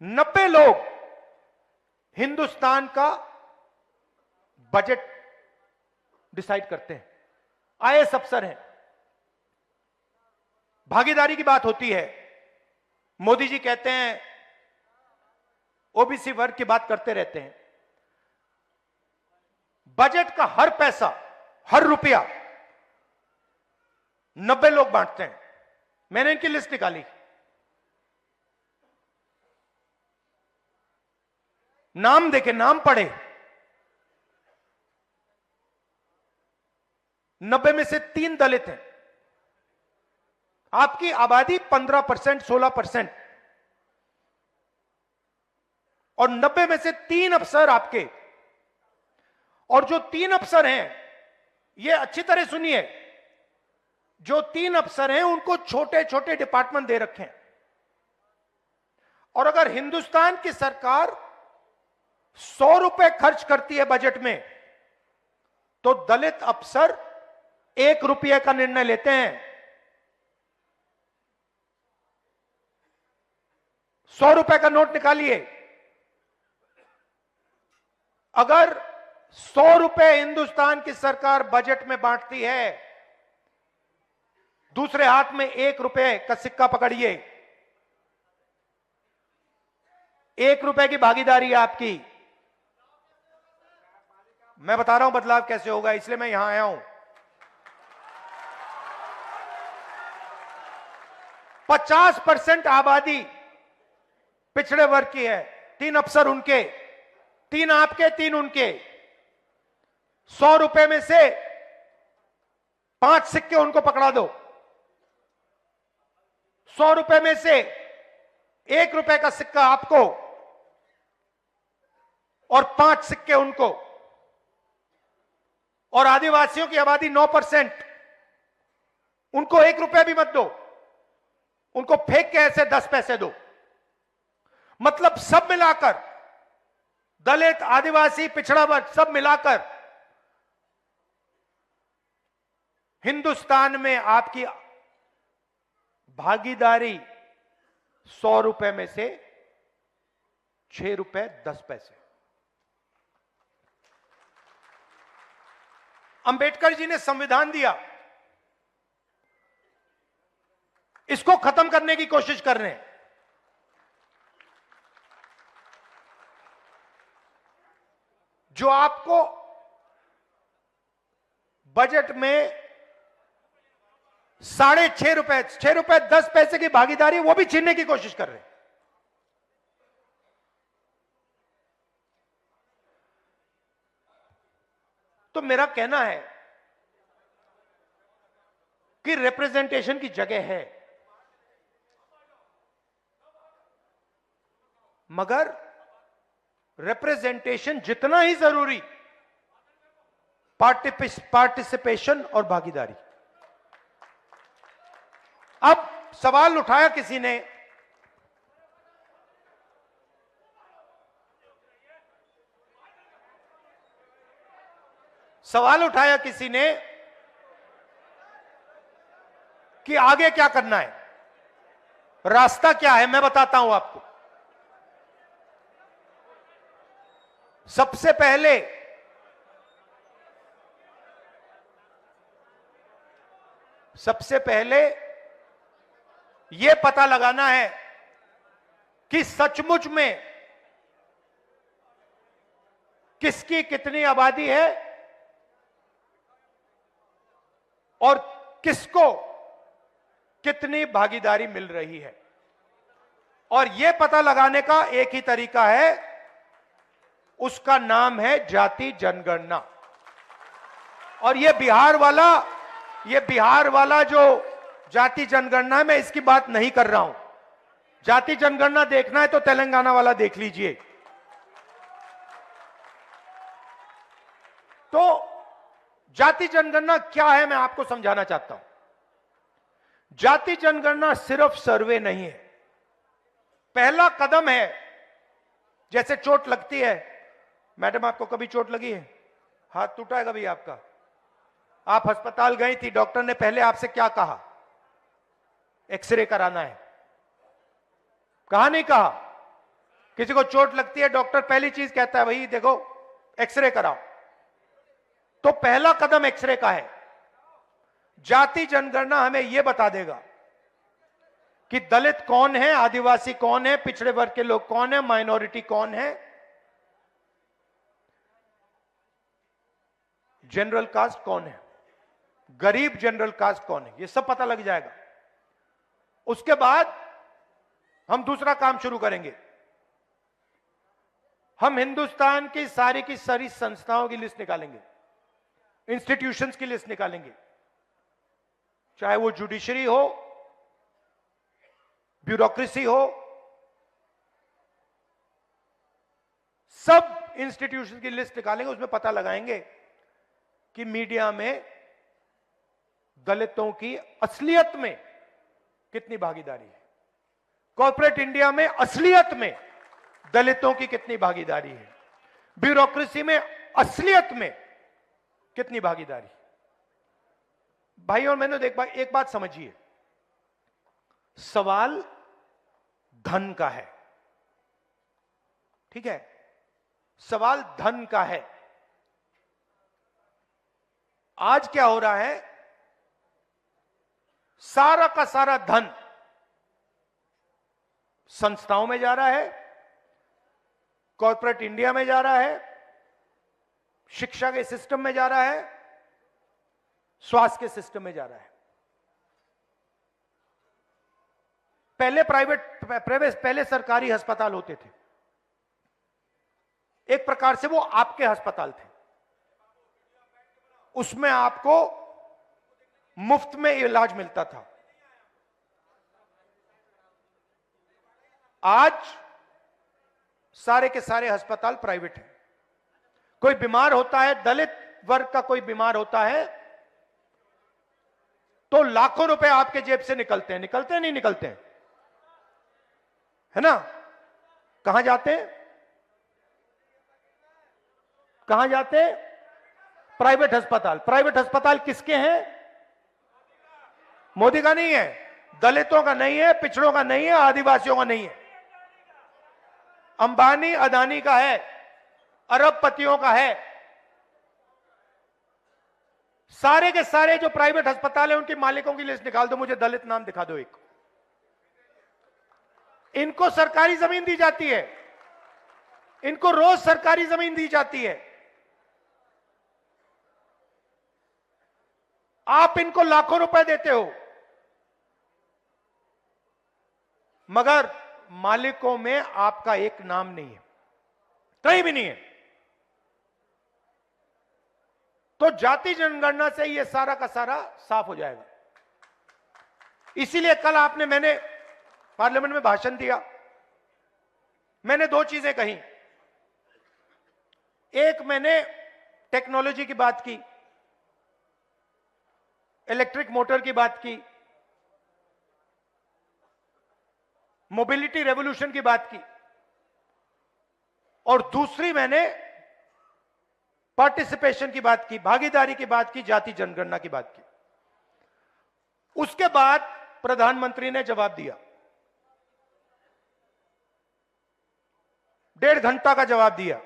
90 लोग हिंदुस्तान का budget decide करते हैं, आईएएस अफसर हैं। भागीदारी की बात होती है, मोदी जी कहते हैं ओबीसी वर्ग की बात करते रहते हैं। बजट का हर पैसा, हर रुपया 90 लोग बांटते हैं। मैंने इनकी लिस्ट निकाली, नाम देखे, नाम पढ़े। 90 में से 3 दलित हैं। आपकी आबादी 15%, 16%, और 90 में से 3 अफसर आपके। और जो 3 अफसर हैं, ये अच्छी तरह सुनिए, जो 3 अफसर हैं उनको छोटे छोटे डिपार्टमेंट दे रखे हैं। और अगर हिंदुस्तान की सरकार 100 रुपए खर्च करती है बजट में, तो दलित अफसर 1 रुपये का निर्णय लेते हैं। 100 रुपए का नोट निकालिए। अगर 100 रुपए हिंदुस्तान की सरकार बजट में बांटती है, दूसरे हाथ में 1 रुपए का सिक्का पकड़िए। 1 रुपए की भागीदारी है आपकी। मैं बता रहा हूं बदलाव कैसे होगा, इसलिए मैं यहां आया हूं। 50% आबादी पिछड़े वर्ग की है। 3 अफसर उनके, 3 आपके, 3 उनके। 100 रुपए में से 5 सिक्के उनको पकड़ा दो। 100 रुपए में से 1 रुपए का सिक्का आपको और 5 सिक्के उनको। और आदिवासियों की आबादी 9%, उनको 1 रुपया भी मत दो, उनको फेंक के ऐसे 10 पैसे दो। मतलब सब मिलाकर, दलित, आदिवासी, पिछड़ा वर्ग, सब मिलाकर हिंदुस्तान में आपकी भागीदारी 100 रुपए में से 6 रुपए 10 पैसे। अंबेडकर जी ने संविधान दिया, इसको खत्म करने की कोशिश कर रहे हैं। जो आपको बजट में 6.5 रुपए, 6 रुपए 10 पैसे की भागीदारी, वो भी छीनने की कोशिश कर रहे हैं। तो मेरा कहना है कि रिप्रेजेंटेशन की जगह है, मगर रिप्रेजेंटेशन जितना ही जरूरी, पार्टिसिपेशन और भागीदारी। अब सवाल उठाया किसी ने, कि आगे क्या करना है, रास्ता क्या है। मैं बताता हूं आपको। सबसे पहले यह पता लगाना है कि सचमुच में किसकी कितनी आबादी है और किसको कितनी भागीदारी मिल रही है। और यह पता लगाने का एक ही तरीका है, उसका नाम है जाति जनगणना। और यह बिहार वाला जो जाति जनगणना है, मैं इसकी बात नहीं कर रहा हूं। जाति जनगणना देखना है तो तेलंगाना वाला देख लीजिए। तो जाति जनगणना क्या है, मैं आपको समझाना चाहता हूं। जाति जनगणना सिर्फ सर्वे नहीं है, पहला कदम है। जैसे चोट लगती है, मैडम आपको कभी चोट लगी है? हाथ टूटा है कभी आपका? आप अस्पताल गई थी, डॉक्टर ने पहले आपसे क्या कहा? एक्सरे कराना है। कहा नहीं कहा? किसी को चोट लगती है, डॉक्टर पहली चीज कहता है भाई देखो एक्सरे कराओ। तो पहला कदम एक्सरे का है। जाति जनगणना हमें यह बता देगा कि दलित कौन है, आदिवासी कौन है, पिछड़े वर्ग के लोग कौन है, माइनॉरिटी कौन है, जनरल कास्ट कौन है, गरीब जनरल कास्ट कौन है, यह सब पता लग जाएगा। उसके बाद हम दूसरा काम शुरू करेंगे। हम हिंदुस्तान की सारी संस्थाओं की लिस्ट निकालेंगे, इंस्टीट्यूशंस की लिस्ट निकालेंगे, चाहे वो जुडिशरी हो, ब्यूरोक्रेसी हो, सब इंस्टीट्यूशन की लिस्ट निकालेंगे। उसमें पता लगाएंगे कि मीडिया में दलितों की असलियत में कितनी भागीदारी है, कॉर्पोरेट इंडिया में असलियत में दलितों की कितनी भागीदारी है, ब्यूरोक्रेसी में असलियत में कितनी भागीदारी। भाई और मैंने एक बात समझिए, सवाल धन का है, ठीक है, सवाल धन का है। आज क्या हो रहा है, सारा का सारा धन संस्थाओं में जा रहा है, कॉर्पोरेट इंडिया में जा रहा है, शिक्षा के सिस्टम में जा रहा है, स्वास्थ्य के सिस्टम में जा रहा है। पहले सरकारी अस्पताल होते थे, एक प्रकार से वो आपके अस्पताल थे, उसमें आपको मुफ्त में इलाज मिलता था। आज सारे के सारे अस्पताल प्राइवेट हैं। कोई बीमार होता है, दलित वर्ग का कोई बीमार होता है, तो लाखों रुपए आपके जेब से निकलते हैं, नहीं निकलते हैं, है ना? कहां जाते हैं? कहां जाते हैं? प्राइवेट अस्पताल। प्राइवेट अस्पताल किसके हैं? मोदी का नहीं है, दलितों का नहीं है, पिछड़ों का नहीं है, आदिवासियों का नहीं है, अंबानी अदानी का है, अरबपतियों का है। सारे के सारे जो प्राइवेट अस्पताल है उनके मालिकों की लिस्ट निकाल दो, मुझे दलित नाम दिखा दो एक। इनको सरकारी जमीन दी जाती है, इनको रोज सरकारी जमीन दी जाती है, आप इनको लाखों रुपए देते हो, मगर मालिकों में आपका एक नाम नहीं है, कहीं भी नहीं है। तो जाति जनगणना से ये सारा का सारा साफ हो जाएगा। इसीलिए कल मैंने पार्लियामेंट में भाषण दिया, मैंने दो चीजें कही। एक, मैंने टेक्नोलॉजी की बात की, इलेक्ट्रिक मोटर की बात की, मोबिलिटी रेवोल्यूशन की बात की, और दूसरी मैंने पार्टिसिपेशन की बात की, भागीदारी की बात की, जाति जनगणना की बात की। उसके बाद प्रधानमंत्री ने जवाब दिया, 1.5 घंटा का जवाब दिया।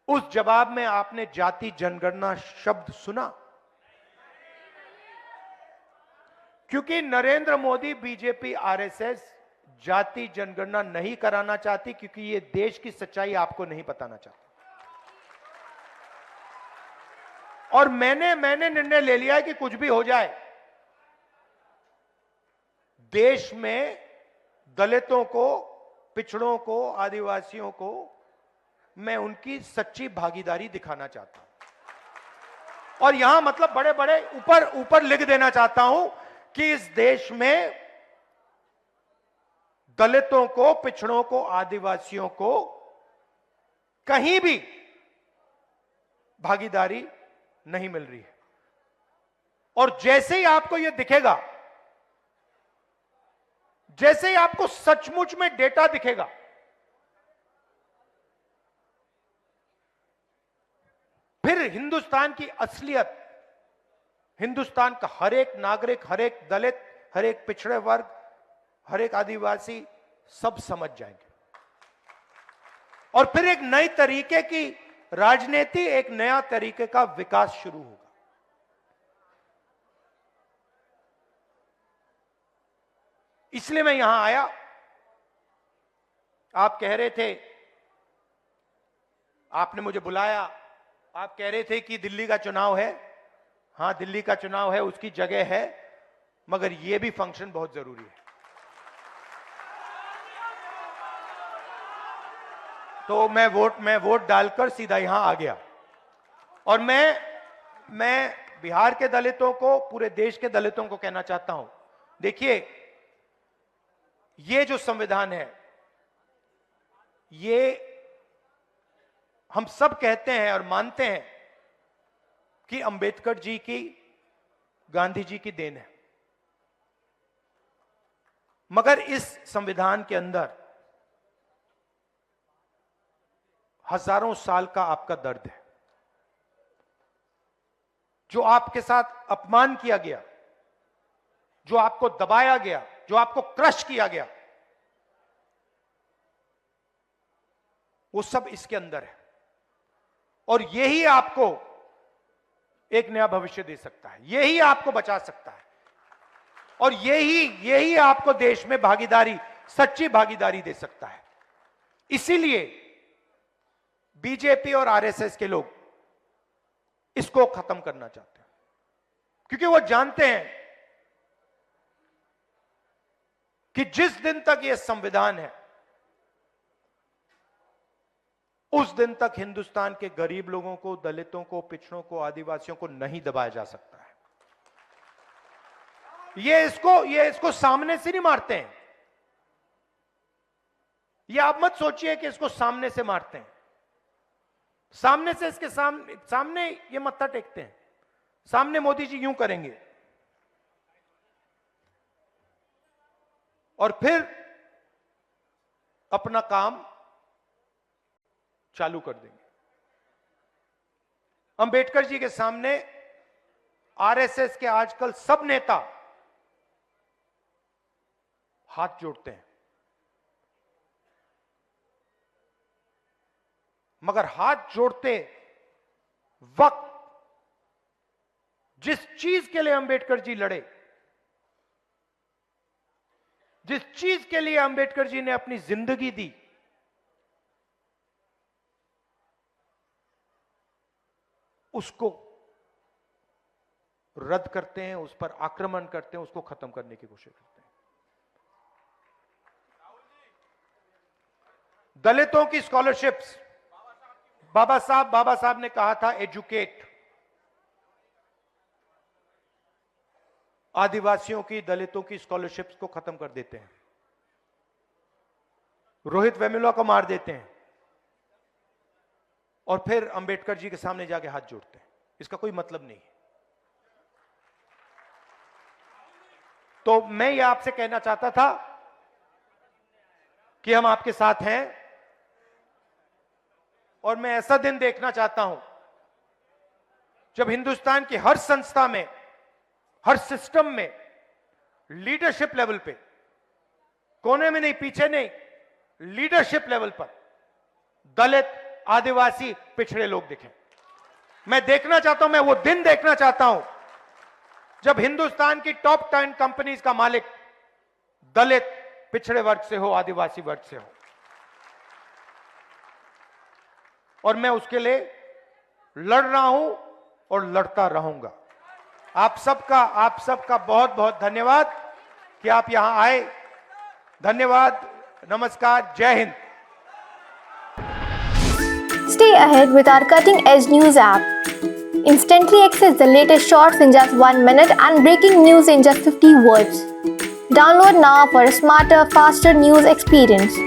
उस जवाब में आपने जाति जनगणना शब्द सुना? क्योंकि नरेंद्र मोदी, बीजेपी, आरएसएस जाति जनगणना नहीं कराना चाहती, क्योंकि ये देश की सच्चाई आपको नहीं बताना चाहती। और मैंने निर्णय ले लिया है कि कुछ भी हो जाए, देश में दलितों को, पिछड़ों को, आदिवासियों को मैं उनकी सच्ची भागीदारी दिखाना चाहता हूं। और यहां मतलब बड़े बड़े ऊपर लिख देना चाहता हूं कि इस देश में दलितों को, पिछड़ों को, आदिवासियों को कहीं भी भागीदारी नहीं मिल रही है। और जैसे ही आपको यह दिखेगा, जैसे ही आपको सचमुच में डेटा दिखेगा, फिर हिंदुस्तान की असलियत, हिंदुस्तान का हर एक नागरिक, हर एक दलित, हर एक पिछड़े वर्ग, हर एक आदिवासी सब समझ जाएंगे। और फिर एक नई तरीके की राजनीति, एक नया तरीके का विकास शुरू होगा। इसलिए मैं यहां आया। आप कह रहे थे, आपने मुझे बुलाया, आप कह रहे थे कि दिल्ली का चुनाव है। हां, दिल्ली का चुनाव है, उसकी जगह है, मगर यह भी फंक्शन बहुत जरूरी है। तो मैं वोट डालकर सीधा यहां आ गया। और मैं बिहार के दलितों को, पूरे देश के दलितों को कहना चाहता हूं, देखिए, ये जो संविधान है, ये हम सब कहते हैं और मानते हैं कि अंबेडकर जी की, गांधी जी की देन है, मगर इस संविधान के अंदर हजारों साल का आपका दर्द है। जो आपके साथ अपमान किया गया, जो आपको दबाया गया, जो आपको क्रश किया गया, वो सब इसके अंदर है। और यही आपको एक नया भविष्य दे सकता है, यही आपको बचा सकता है, और यही आपको देश में भागीदारी, सच्ची भागीदारी दे सकता है। इसीलिए बीजेपी और आरएसएस के लोग इसको खत्म करना चाहते हैं, क्योंकि वो जानते हैं कि जिस दिन तक यह संविधान है, उस दिन तक हिंदुस्तान के गरीब लोगों को, दलितों को, पिछड़ों को, आदिवासियों को नहीं दबाया जा सकता है। ये इसको सामने से नहीं मारते हैं। ये आप मत सोचिए कि इसको सामने से मारते हैं। सामने से, इसके सामने ये मत्था टेकते हैं। सामने मोदी जी यूं करेंगे और फिर अपना काम चालू कर देंगे। अंबेडकर जी के सामने आरएसएस के आजकल सब नेता हाथ जोड़ते हैं, मगर हाथ जोड़ते वक्त जिस चीज के लिए अंबेडकर जी लड़े, जिस चीज के लिए अंबेडकर जी ने अपनी जिंदगी दी, उसको रद्द करते हैं, उस पर आक्रमण करते हैं, उसको खत्म करने की कोशिश करते हैं। दलितों की स्कॉलरशिप्स, बाबा साहब ने कहा था एजुकेट। आदिवासियों की, दलितों की स्कॉलरशिप्स को खत्म कर देते हैं, रोहित वेमुला को मार देते हैं, और फिर अंबेडकर जी के सामने जाके हाथ जोड़ते हैं। इसका कोई मतलब नहीं है। तो मैं ये आपसे कहना चाहता था कि हम आपके साथ हैं, और मैं ऐसा दिन देखना चाहता हूं जब हिंदुस्तान की हर संस्था में, हर सिस्टम में, लीडरशिप लेवल पे, कोने में नहीं, पीछे नहीं, लीडरशिप लेवल पर दलित, आदिवासी, पिछड़े लोग दिखें। मैं देखना चाहता हूं, मैं वो दिन देखना चाहता हूं जब हिंदुस्तान की टॉप 10 कंपनीज का मालिक दलित, पिछड़े वर्ग से हो, आदिवासी वर्ग से हो। और मैं उसके लिए लड़ रहा हूं और लड़ता रहूंगा। आप सबका बहुत बहुत धन्यवाद कि आप यहां आए। धन्यवाद, नमस्कार, जय Hind. Stay ahead with our cutting-edge news app. Instantly access the latest shorts in just 1 minute and breaking news in just 50 words. Download now for a smarter, faster news experience.